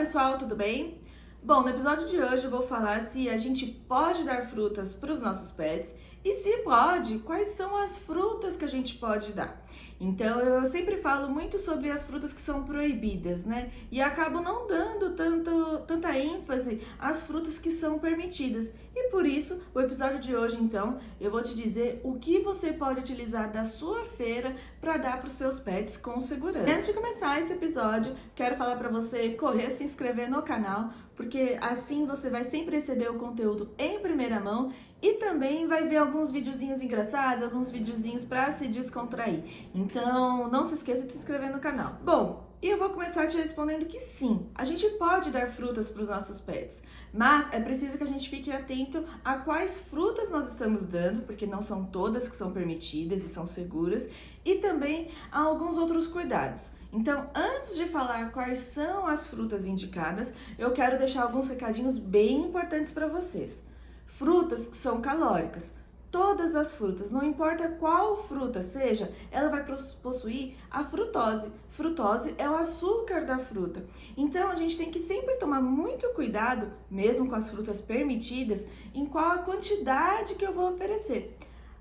Pessoal, tudo bem? Bom, no episódio de hoje eu vou falar se a gente pode dar frutas para os nossos pets e se pode, quais são as frutas que a gente pode dar. Então eu sempre falo muito sobre as frutas que são proibidas, né? E acabo não dando tanta ênfase às frutas que são permitidas. E por isso, o episódio de hoje, então, eu vou te dizer o que você pode utilizar da sua feira para dar para os seus pets com segurança. Antes de começar esse episódio, quero falar para você correr, se inscrever no canal, porque assim você vai sempre receber o conteúdo em primeira mão e também vai ver alguns videozinhos engraçados, alguns videozinhos para se descontrair. Então, não se esqueça de se inscrever no canal. Bom, e eu vou começar te respondendo que sim, a gente pode dar frutas para os nossos pets, mas é preciso que a gente fique atento a quais frutas nós estamos dando, porque não são todas que são permitidas e são seguras, e também a alguns outros cuidados. Então, antes de falar quais são as frutas indicadas, eu quero deixar alguns recadinhos bem importantes para vocês. Frutas que são calóricas. Todas as frutas, não importa qual fruta seja, ela vai possuir a frutose. Frutose é o açúcar da fruta. Então a gente tem que sempre tomar muito cuidado, mesmo com as frutas permitidas, em qual a quantidade que eu vou oferecer.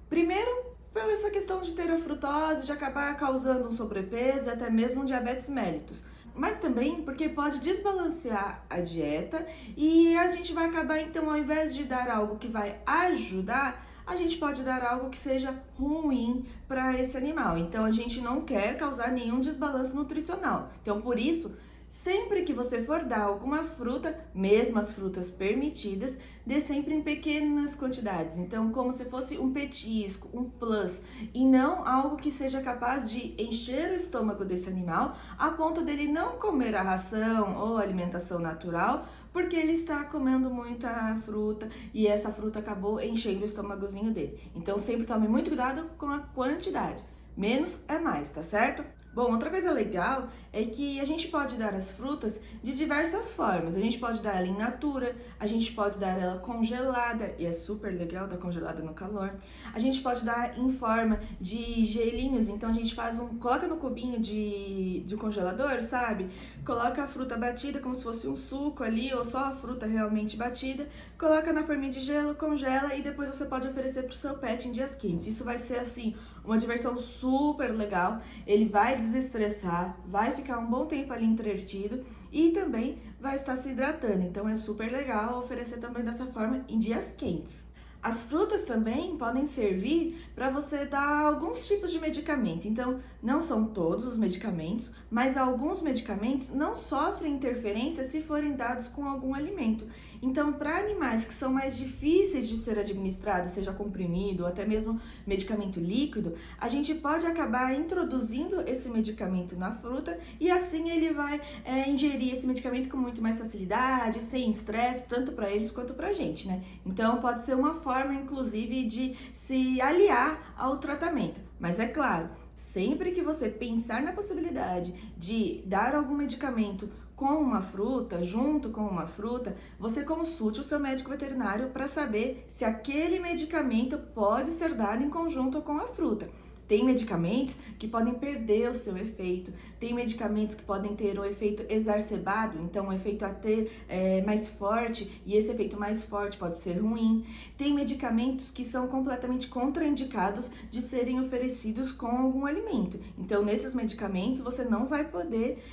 Primeiro, pela essa questão de ter a frutose, de acabar causando um sobrepeso e até mesmo um diabetes mellitus. Mas também porque pode desbalancear a dieta e a gente vai acabar, então, ao invés de dar algo que vai ajudar, a gente pode dar algo que seja ruim para esse animal. Então, a gente não quer causar nenhum desbalanço nutricional. Então, por isso, sempre que você for dar alguma fruta, mesmo as frutas permitidas, dê sempre em pequenas quantidades. Então, como se fosse um petisco, um plus, e não algo que seja capaz de encher o estômago desse animal a ponto dele não comer a ração ou a alimentação natural, porque ele está comendo muita fruta e essa fruta acabou enchendo o estômagozinho dele. Então, sempre tome muito cuidado com a quantidade. Menos é mais, tá certo? Bom, outra coisa legal é que a gente pode dar as frutas de diversas formas. A gente pode dar ela in natura, a gente pode dar ela congelada, e é super legal dar congelada no calor. A gente pode dar em forma de gelinhos, então a gente coloca no cubinho de congelador, sabe? Coloca a fruta batida como se fosse um suco ali, ou só a fruta realmente batida, coloca na forminha de gelo, congela e depois você pode oferecer pro seu pet em dias quentes. Isso vai ser assim, uma diversão super legal, ele vai desestressar, vai ficar um bom tempo ali entretido e também vai estar se hidratando, então é super legal oferecer também dessa forma em dias quentes. As frutas também podem servir para você dar alguns tipos de medicamento. Então, não são todos os medicamentos, mas alguns medicamentos não sofrem interferência se forem dados com algum alimento. Então, para animais que são mais difíceis de ser administrados, seja comprimido ou até mesmo medicamento líquido, a gente pode acabar introduzindo esse medicamento na fruta e assim ele vai ingerir esse medicamento com muito mais facilidade, sem estresse, tanto para eles quanto para a gente, né? Então, pode ser uma forma, inclusive, de se aliar ao tratamento. Mas é claro, sempre que você pensar na possibilidade de dar algum medicamento com uma fruta, junto com uma fruta, você consulte o seu médico veterinário para saber se aquele medicamento pode ser dado em conjunto com a fruta. Tem medicamentos que podem perder o seu efeito, tem medicamentos que podem ter o efeito exacerbado, então o efeito mais forte, e esse efeito mais forte pode ser ruim. Tem medicamentos que são completamente contraindicados de serem oferecidos com algum alimento. Então, nesses medicamentos, você não vai poder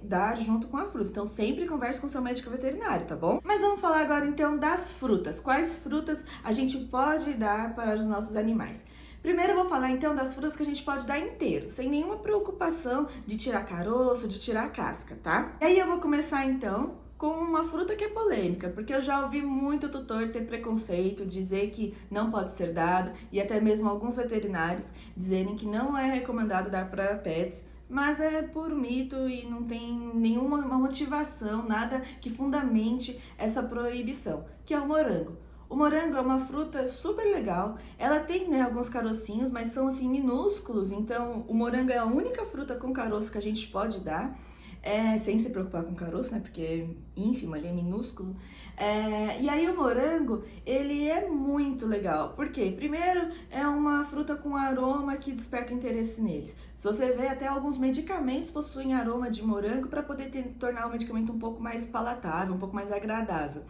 dar junto com a fruta. Então, sempre converse com o seu médico veterinário, tá bom? Mas vamos falar agora, então, das frutas. Quais frutas a gente pode dar para os nossos animais? Primeiro eu vou falar então das frutas que a gente pode dar inteiro, sem nenhuma preocupação de tirar caroço, de tirar casca, tá? E aí eu vou começar então com uma fruta que é polêmica, porque eu já ouvi muito tutor ter preconceito, dizer que não pode ser dado, e até mesmo alguns veterinários dizerem que não é recomendado dar para pets, mas é por mito e não tem nenhuma motivação, nada que fundamente essa proibição, que é o morango. O morango é uma fruta super legal, ela tem, né, alguns carocinhos, mas são assim minúsculos, então o morango é a única fruta com caroço que a gente pode dar. sem se preocupar com o caroço, né? Porque é ínfimo, ele é minúsculo. E aí o morango, ele é muito legal. Por quê? Primeiro, é uma fruta com aroma que desperta interesse neles. Se você vê, até alguns medicamentos possuem aroma de morango para poder tornar o medicamento um pouco mais palatável, um pouco mais agradável.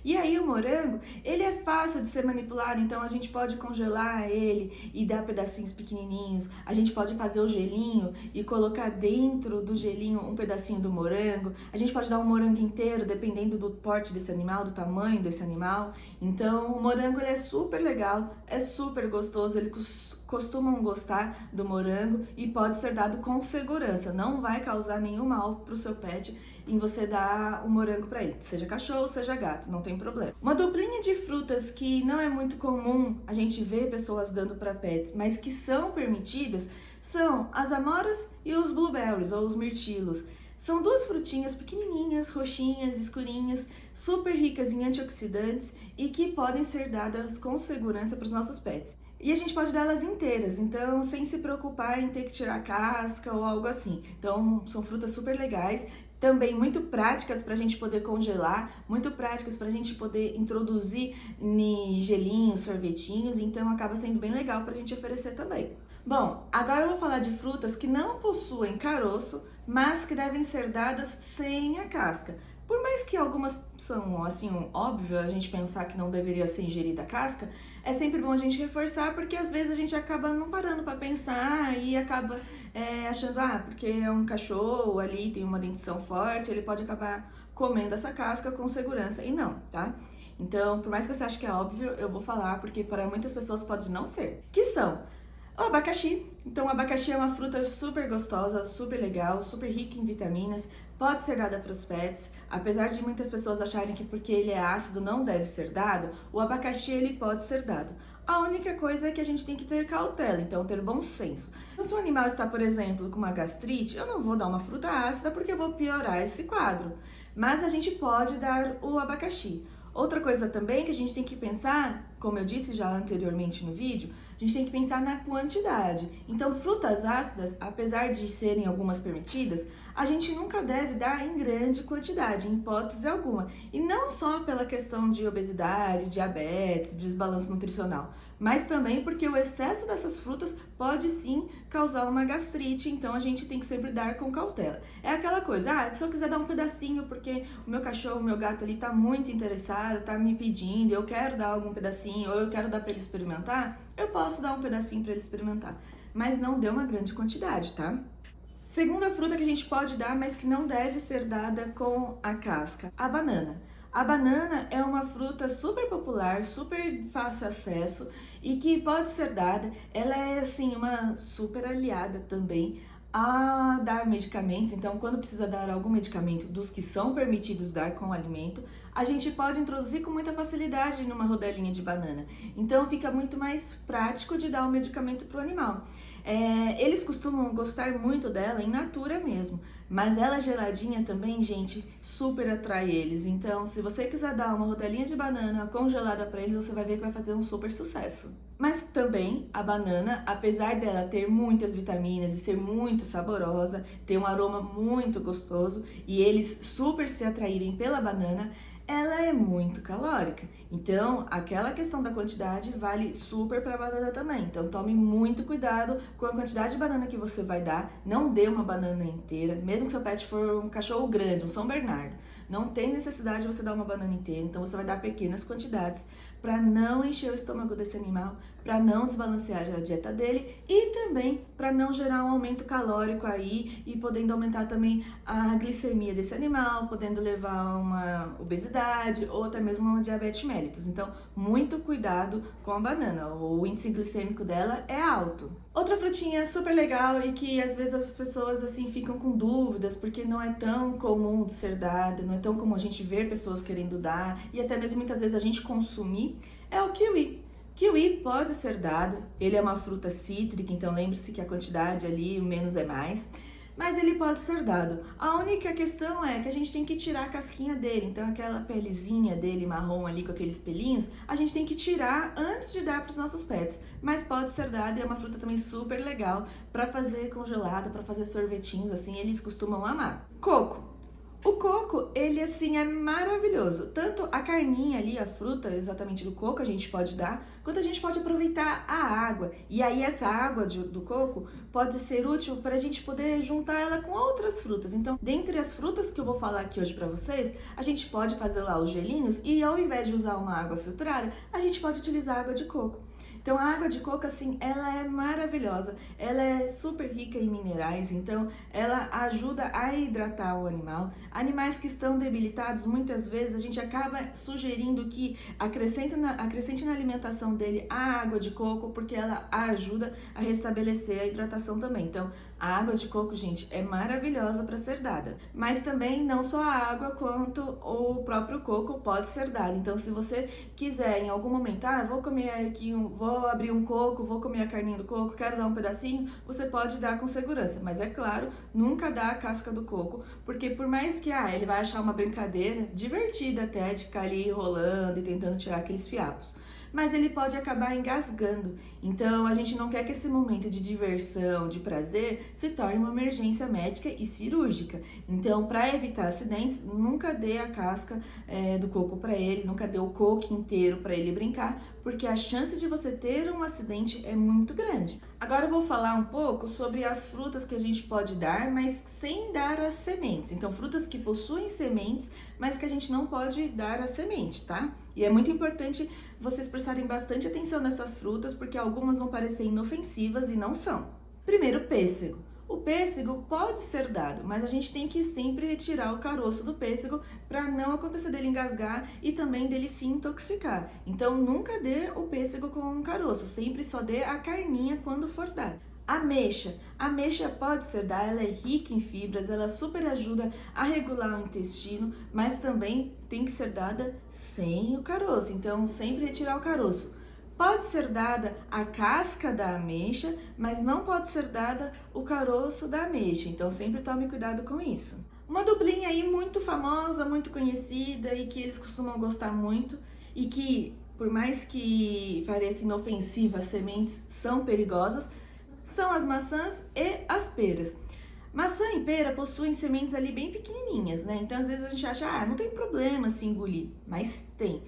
E aí o morango, ele é fácil de ser manipulado, então a gente pode congelar ele e dar pedacinhos pequenininhos. A gente pode fazer o gelinho e colocar dentro do gelinho um pedacinho do morango. A gente pode dar um morango inteiro, dependendo do porte desse animal, do tamanho desse animal. Então o morango, ele é super legal, é super gostoso, eles costumam gostar do morango e pode ser dado com segurança. Não vai causar nenhum mal pro seu pet em você dar o morango para ele, seja cachorro, seja gato, não tem problema. Uma duplinha de frutas que não é muito comum a gente ver pessoas dando para pets, mas que são permitidas, são as amoras e os blueberries, ou os mirtilos. São duas frutinhas pequenininhas, roxinhas, escurinhas, super ricas em antioxidantes e que podem ser dadas com segurança para os nossos pets. E a gente pode dar elas inteiras, então sem se preocupar em ter que tirar a casca ou algo assim. Então são frutas super legais, também muito práticas para a gente poder congelar, muito práticas para a gente poder introduzir em gelinhos, sorvetinhos, então acaba sendo bem legal para a gente oferecer também. Bom, agora eu vou falar de frutas que não possuem caroço, mas que devem ser dadas sem a casca. Por mais que algumas são, assim, óbvio a gente pensar que não deveria ser ingerida a casca, é sempre bom a gente reforçar, porque às vezes a gente acaba não parando para pensar e acaba achando, porque é um cachorro ali, tem uma dentição forte, ele pode acabar comendo essa casca com segurança, e não, tá? Então, por mais que você ache que é óbvio, eu vou falar, porque para muitas pessoas pode não ser. Que são o abacaxi. Então, o abacaxi é uma fruta super gostosa, super legal, super rica em vitaminas, pode ser dada para os pets. Apesar de muitas pessoas acharem que porque ele é ácido não deve ser dado, o abacaxi ele pode ser dado. A única coisa é que a gente tem que ter cautela, então ter bom senso. Se o animal está, por exemplo, com uma gastrite, eu não vou dar uma fruta ácida porque eu vou piorar esse quadro. Mas a gente pode dar o abacaxi. Outra coisa também que a gente tem que pensar, como eu disse já anteriormente no vídeo, a gente tem que pensar na quantidade. Então, frutas ácidas, apesar de serem algumas permitidas, a gente nunca deve dar em grande quantidade, em hipótese alguma. E não só pela questão de obesidade, diabetes, desbalanço nutricional, mas também porque o excesso dessas frutas pode sim causar uma gastrite, então a gente tem que sempre dar com cautela. É aquela coisa, se eu quiser dar um pedacinho porque o meu cachorro, o meu gato ali tá muito interessado, tá me pedindo, eu quero dar algum pedacinho, ou eu quero dar para ele experimentar, eu posso dar um pedacinho para ele experimentar, mas não dê uma grande quantidade, tá? Segunda fruta que a gente pode dar, mas que não deve ser dada com a casca, a banana. A banana é uma fruta super popular, super fácil acesso e que pode ser dada. Ela é assim uma super aliada também a dar medicamentos. Então, quando precisa dar algum medicamento dos que são permitidos dar com o alimento, a gente pode introduzir com muita facilidade numa rodelinha de banana. Então, fica muito mais prático de dar o medicamento para o animal. Eles costumam gostar muito dela in natura mesmo, mas ela geladinha também, gente, super atrai eles. Então, se você quiser dar uma rodelinha de banana congelada para eles, você vai ver que vai fazer um super sucesso. Mas também a banana, apesar dela ter muitas vitaminas e ser muito saborosa, ter um aroma muito gostoso e eles super se atraírem pela banana, ela é muito calórica. Então, aquela questão da quantidade vale super para a banana também. Então, tome muito cuidado com a quantidade de banana que você vai dar. Não dê uma banana inteira, mesmo que seu pet for um cachorro grande, um São Bernardo. Não tem necessidade de você dar uma banana inteira, então você vai dar pequenas quantidades para não encher o estômago desse animal, para não desbalancear a dieta dele e também para não gerar um aumento calórico aí e podendo aumentar também a glicemia desse animal, podendo levar a uma obesidade ou até mesmo uma diabetes mellitus. Então, muito cuidado com a banana, o índice glicêmico dela é alto. Outra frutinha super legal e que às vezes as pessoas assim ficam com dúvidas porque não é tão comum de ser dada, não é tão comum a gente ver pessoas querendo dar e até mesmo muitas vezes a gente consumir, é o kiwi. Kiwi pode ser dado, ele é uma fruta cítrica, então lembre-se que a quantidade ali, menos é mais. mas ele pode ser dado. A única questão é que a gente tem que tirar a casquinha dele, então aquela pelezinha dele marrom ali com aqueles pelinhos, a gente tem que tirar antes de dar para os nossos pets, mas pode ser dado e é uma fruta também super legal para fazer congelada, para fazer sorvetinhos assim, eles costumam amar. Coco. O coco, ele assim é maravilhoso. Tanto a carninha ali, a fruta exatamente do coco a gente pode dar, quanto a gente pode aproveitar a água. E aí essa água do coco pode ser útil para a gente poder juntar ela com outras frutas. Então, dentre as frutas que eu vou falar aqui hoje para vocês, a gente pode fazer lá os gelinhos e ao invés de usar uma água filtrada, a gente pode utilizar água de coco. Então a água de coco, assim, ela é maravilhosa, ela é super rica em minerais, então ela ajuda a hidratar o animal. Animais que estão debilitados, muitas vezes a gente acaba sugerindo que acrescente na alimentação dele a água de coco, porque ela ajuda a restabelecer a hidratação também. Então a água de coco, gente, é maravilhosa para ser dada. Mas também não só a água, quanto o próprio coco pode ser dado. Então se você quiser em algum momento, vou comer aqui, vou abrir um coco, vou comer a carninha do coco, quero dar um pedacinho, você pode dar com segurança. Mas é claro, nunca dá a casca do coco, porque por mais que ele vai achar uma brincadeira divertida até de ficar ali enrolando e tentando tirar aqueles fiapos, mas ele pode acabar engasgando. Então a gente não quer que esse momento de diversão, de prazer, se torne uma emergência médica e cirúrgica. Então, para evitar acidentes, nunca dê a casca do coco para ele, nunca dê o coco inteiro para ele brincar, porque a chance de você ter um acidente é muito grande. Agora eu vou falar um pouco sobre as frutas que a gente pode dar, mas sem dar as sementes. Então, frutas que possuem sementes, mas que a gente não pode dar a semente, tá? E é muito importante vocês prestarem bastante atenção nessas frutas, porque algumas vão parecer inofensivas e não são. Primeiro, pêssego. O pêssego pode ser dado, mas a gente tem que sempre retirar o caroço do pêssego para não acontecer dele engasgar e também dele se intoxicar. Então nunca dê o pêssego com caroço, sempre só dê a carninha quando for dar. Ameixa. A ameixa pode ser dada, ela é rica em fibras, ela super ajuda a regular o intestino, mas também tem que ser dada sem o caroço, então sempre retirar o caroço. Pode ser dada a casca da ameixa, mas não pode ser dada o caroço da ameixa, então sempre tome cuidado com isso. Uma duplinha aí muito famosa, muito conhecida e que eles costumam gostar muito e que, por mais que pareça inofensiva, as sementes são perigosas, são as maçãs e as peras. Maçã e pera possuem sementes ali bem pequenininhas, né? Então às vezes a gente acha, não tem problema se engolir, mas tem.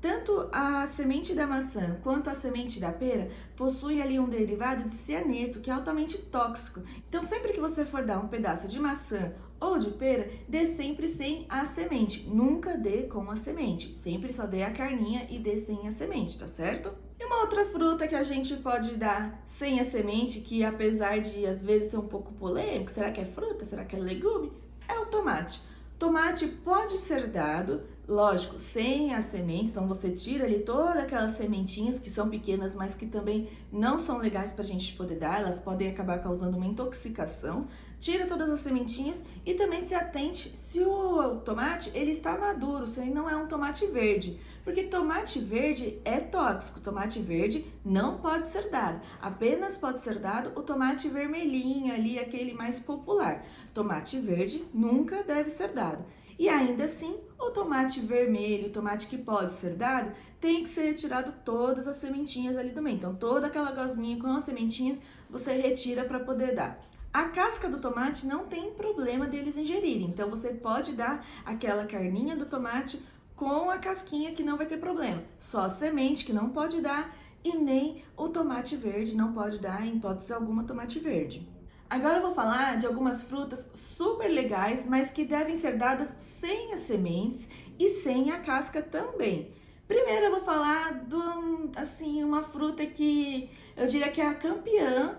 Tanto a semente da maçã quanto a semente da pera possuem ali um derivado de cianeto, que é altamente tóxico. Então, sempre que você for dar um pedaço de maçã ou de pera, dê sempre sem a semente. Nunca dê com a semente. Sempre só dê a carninha e dê sem a semente, tá certo? E uma outra fruta que a gente pode dar sem a semente, que apesar de às vezes ser um pouco polêmico, será que é fruta, será que é legume? É o tomate. Tomate pode ser dado, lógico, sem as sementes, então você tira ali todas aquelas sementinhas que são pequenas, mas que também não são legais para a gente poder dar, elas podem acabar causando uma intoxicação. Tira todas as sementinhas e também se atente se o tomate ele está maduro, se ele não é um tomate verde, porque tomate verde é tóxico, tomate verde não pode ser dado, apenas pode ser dado o tomate vermelhinho ali, aquele mais popular. Tomate verde nunca deve ser dado. E ainda assim, o tomate vermelho, o tomate que pode ser dado, tem que ser retirado todas as sementinhas ali do meio. Então, toda aquela gosminha com as sementinhas, você retira para poder dar. A casca do tomate não tem problema deles ingerirem, então você pode dar aquela carninha do tomate com a casquinha que não vai ter problema. Só a semente que não pode dar e nem o tomate verde não pode dar, em hipótese alguma, tomate verde. Agora eu vou falar de algumas frutas super legais, mas que devem ser dadas sem as sementes e sem a casca também. Primeiro eu vou falar assim, uma fruta que eu diria que é a campeã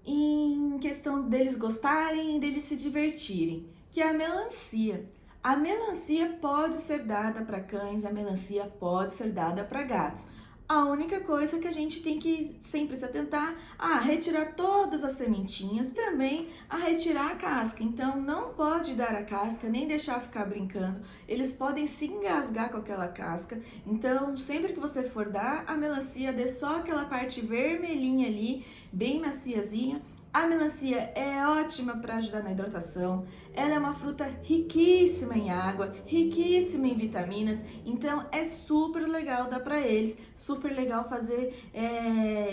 em questão deles gostarem e deles se divertirem, que é a melancia. A melancia pode ser dada para cães, a melancia pode ser dada para gatos. A única coisa que a gente tem que sempre se atentar a retirar todas as sementinhas, também a retirar a casca. Então não pode dar a casca, nem deixar ficar brincando. Eles podem se engasgar com aquela casca. Então sempre que você for dar a melancia, dê só aquela parte vermelhinha ali, bem maciazinha, A melancia é ótima para ajudar na hidratação, ela é uma fruta riquíssima em água, riquíssima em vitaminas, então é super legal dar para eles, super legal fazer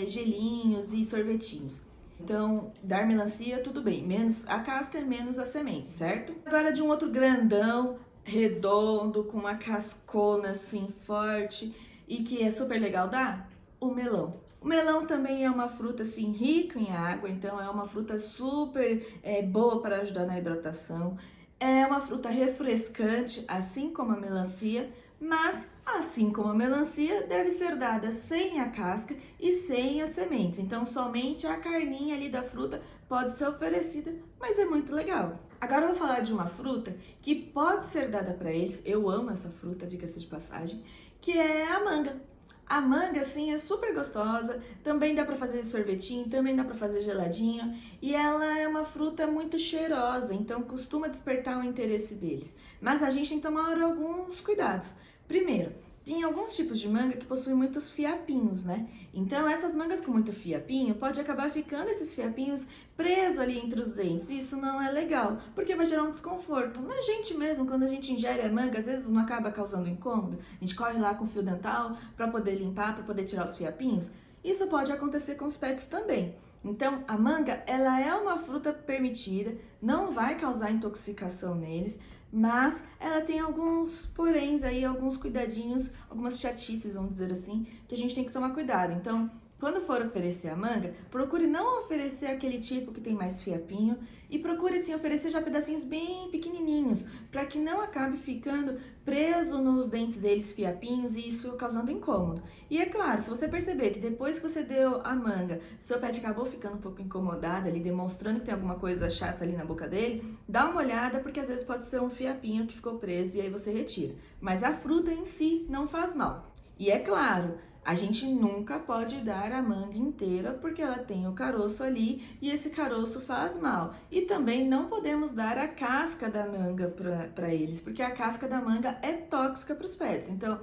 gelinhos e sorvetinhos. Então, dar melancia, tudo bem, menos a casca, menos a semente, certo? Agora de um outro grandão, redondo, com uma cascona assim forte e que é super legal dar, o melão. O melão também é uma fruta assim rica em água, então é uma fruta super boa para ajudar na hidratação. É uma fruta refrescante, assim como a melancia, mas assim como a melancia deve ser dada sem a casca e sem as sementes. Então somente a carninha ali da fruta pode ser oferecida, mas é muito legal. Agora eu vou falar de uma fruta que pode ser dada para eles. Eu amo essa fruta, diga-se de passagem, que é a manga. A manga, assim, é super gostosa, também dá pra fazer sorvetinho, também dá pra fazer geladinho, e ela é uma fruta muito cheirosa, então costuma despertar o interesse deles. Mas a gente tem que tomar alguns cuidados. Primeiro, tem alguns tipos de manga que possuem muitos fiapinhos, né? Então essas mangas com muito fiapinho, pode acabar ficando esses fiapinhos presos ali entre os dentes, e isso não é legal, porque vai gerar um desconforto. Na gente mesmo, quando a gente ingere a manga, às vezes não acaba causando incômodo, a gente corre lá com o fio dental para poder limpar, para poder tirar os fiapinhos. Isso pode acontecer com os pets também. Então, a manga, ela é uma fruta permitida, não vai causar intoxicação neles, mas ela tem alguns poréns aí, alguns cuidadinhos, algumas chatices, vamos dizer assim, que a gente tem que tomar cuidado. Então, quando for oferecer a manga, procure não oferecer aquele tipo que tem mais fiapinho e procure sim oferecer já pedacinhos bem pequenininhos, para que não acabe ficando preso nos dentes deles fiapinhos e isso causando incômodo. E é claro, se você perceber que depois que você deu a manga, seu pet acabou ficando um pouco incomodado ali, demonstrando que tem alguma coisa chata ali na boca dele, dá uma olhada porque às vezes pode ser um fiapinho que ficou preso e aí você retira. Mas a fruta em si não faz mal. E é claro, a gente nunca pode dar a manga inteira porque ela tem o caroço ali e esse caroço faz mal. E também não podemos dar a casca da manga para eles, porque a casca da manga é tóxica para os pets. Então,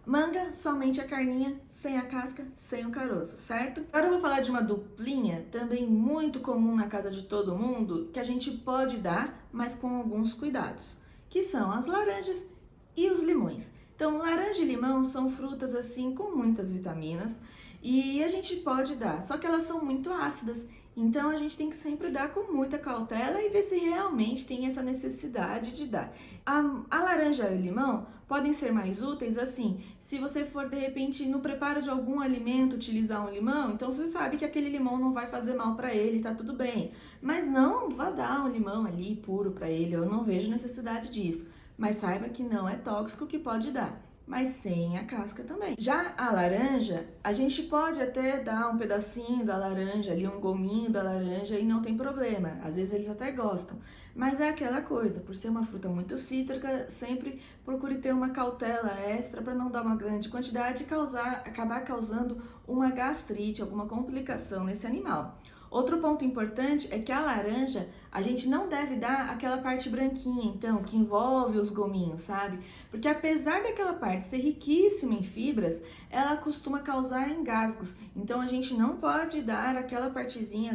manga, somente a carninha, sem a casca, sem o caroço, certo? Agora eu vou falar de uma duplinha, também muito comum na casa de todo mundo, que a gente pode dar, mas com alguns cuidados, que são as laranjas e os limões. Então, laranja e limão são frutas assim com muitas vitaminas e a gente pode dar, só que elas são muito ácidas, então a gente tem que sempre dar com muita cautela e ver se realmente tem essa necessidade de dar. A laranja e o limão podem ser mais úteis assim, se você for de repente no preparo de algum alimento utilizar um limão, então você sabe que aquele limão não vai fazer mal para ele, tá tudo bem. Mas não vá dar um limão ali puro para ele, eu não vejo necessidade disso. Mas saiba que não é tóxico, que pode dar, mas sem a casca também. Já a laranja, a gente pode até dar um pedacinho da laranja ali, um gominho da laranja e não tem problema, às vezes eles até gostam. Mas é aquela coisa, por ser uma fruta muito cítrica, sempre procure ter uma cautela extra para não dar uma grande quantidade e acabar causando uma gastrite, alguma complicação nesse animal. Outro ponto importante é que a laranja, a gente não deve dar aquela parte branquinha, então, que envolve os gominhos, sabe? Porque apesar daquela parte ser riquíssima em fibras, ela costuma causar engasgos. Então, a gente não pode dar aquela partezinha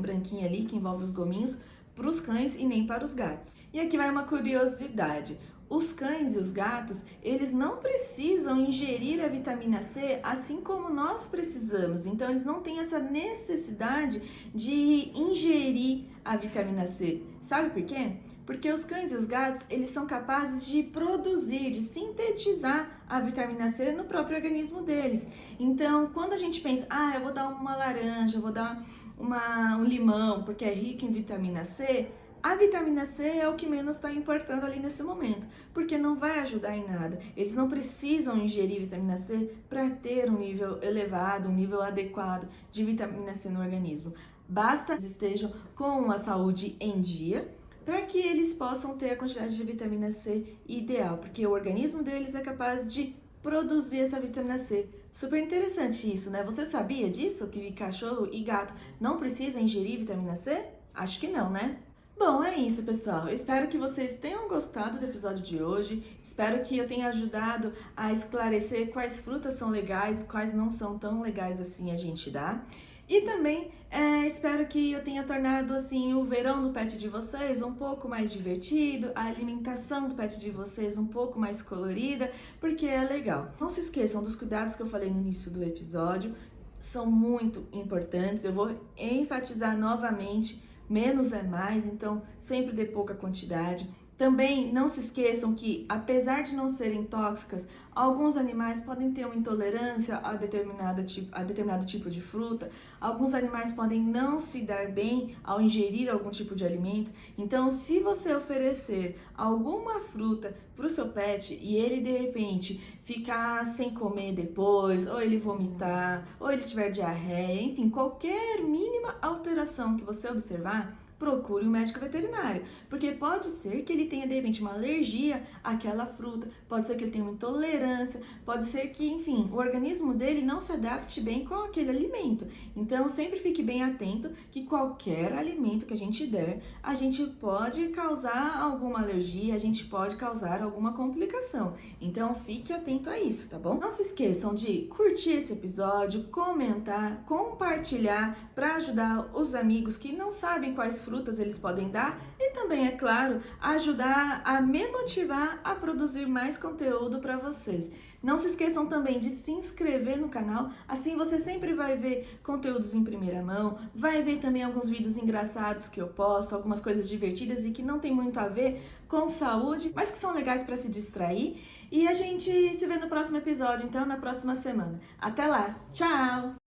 branquinha ali, que envolve os gominhos, para os cães e nem para os gatos. E aqui vai uma curiosidade. Os cães e os gatos, eles não precisam ingerir a vitamina C assim como nós precisamos. Então, eles não têm essa necessidade de ingerir a vitamina C. Sabe por quê? Porque os cães e os gatos, eles são capazes de produzir, de sintetizar a vitamina C no próprio organismo deles. Então, quando a gente pensa, eu vou dar uma laranja, eu vou dar um limão, porque é rico em vitamina C, a vitamina C é o que menos está importando ali nesse momento, porque não vai ajudar em nada. Eles não precisam ingerir vitamina C para ter um nível elevado, um nível adequado de vitamina C no organismo. Basta que eles estejam com a saúde em dia, para que eles possam ter a quantidade de vitamina C ideal, porque o organismo deles é capaz de produzir essa vitamina C. Super interessante isso, né? Você sabia disso? Que cachorro e gato não precisam ingerir vitamina C? Acho que não, né? Bom, é isso, pessoal. Eu espero que vocês tenham gostado do episódio de hoje. Espero que eu tenha ajudado a esclarecer quais frutas são legais e quais não são tão legais assim a gente dar. E também espero que eu tenha tornado assim o verão do pet de vocês um pouco mais divertido, a alimentação do pet de vocês um pouco mais colorida, porque é legal. Não se esqueçam dos cuidados que eu falei no início do episódio, são muito importantes. Eu vou enfatizar novamente, menos é mais, então sempre dê pouca quantidade. Também não se esqueçam que, apesar de não serem tóxicas, alguns animais podem ter uma intolerância a determinado tipo de fruta, alguns animais podem não se dar bem ao ingerir algum tipo de alimento. Então, se você oferecer alguma fruta para o seu pet e ele de repente ficar sem comer depois, ou ele vomitar, ou ele tiver diarreia, enfim, qualquer mínima alteração que você observar, procure um médico veterinário, porque pode ser que ele tenha de repente uma alergia àquela fruta, pode ser que ele tenha uma intolerância, pode ser que, enfim, o organismo dele não se adapte bem com aquele alimento. Então, sempre fique bem atento que qualquer alimento que a gente der, a gente pode causar alguma alergia, a gente pode causar alguma complicação. Então, fique atento a isso, tá bom? Não se esqueçam de curtir esse episódio, comentar, compartilhar para ajudar os amigos que não sabem quais frutas eles podem dar e também, é claro, ajudar a me motivar a produzir mais conteúdo para vocês. Não se esqueçam também de se inscrever no canal, assim você sempre vai ver conteúdos em primeira mão, vai ver também alguns vídeos engraçados que eu posto, algumas coisas divertidas e que não tem muito a ver com saúde, mas que são legais para se distrair. E a gente se vê no próximo episódio, então na próxima semana. Até lá, tchau!